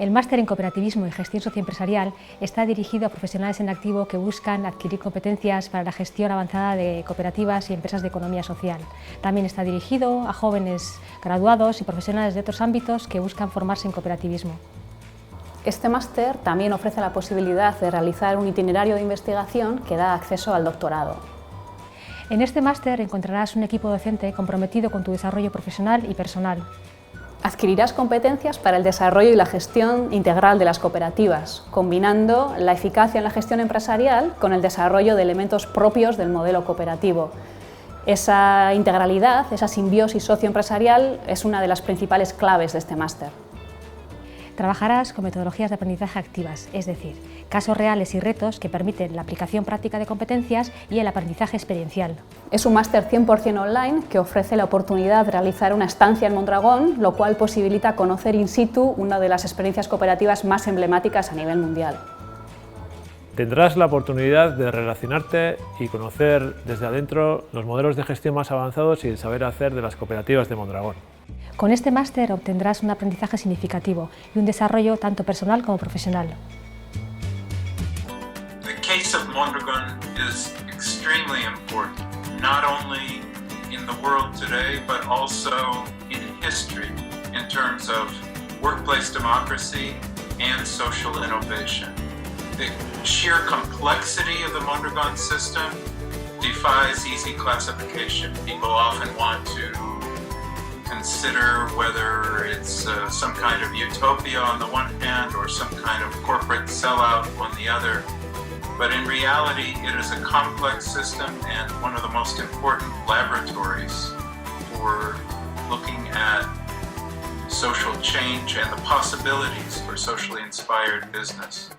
El máster en Cooperativismo y Gestión Socioempresarial está dirigido a profesionales en activo que buscan adquirir competencias para la gestión avanzada de cooperativas y empresas de economía social. También está dirigido a jóvenes graduados y profesionales de otros ámbitos que buscan formarse en cooperativismo. Este máster también ofrece la posibilidad de realizar un itinerario de investigación que da acceso al doctorado. En este máster encontrarás un equipo docente comprometido con tu desarrollo profesional y personal. Adquirirás competencias para el desarrollo y la gestión integral de las cooperativas, combinando la eficacia en la gestión empresarial con el desarrollo de elementos propios del modelo cooperativo. Esa integralidad, esa simbiosis socioempresarial es una de las principales claves de este máster. Trabajarás con metodologías de aprendizaje activas, es decir, casos reales y retos que permiten la aplicación práctica de competencias y el aprendizaje experiencial. Es un máster 100% online que ofrece la oportunidad de realizar una estancia en Mondragón, lo cual posibilita conocer in situ una de las experiencias cooperativas más emblemáticas a nivel mundial. Tendrás la oportunidad de relacionarte y conocer desde adentro los modelos de gestión más avanzados y el saber hacer de las cooperativas de Mondragón. Con este máster obtendrás un aprendizaje significativo y un desarrollo tanto personal como profesional. The case of Mondragon is extremely important, not only in the world today, but also in history, in terms of workplace democracy and social innovation. The sheer complexity of the Mondragon system defies easy classification. People often want to consider whether it's some kind of utopia on the one hand or some kind of corporate sellout on the other. But in reality, it is a complex system and one of the most important laboratories for looking at social change and the possibilities for socially inspired business.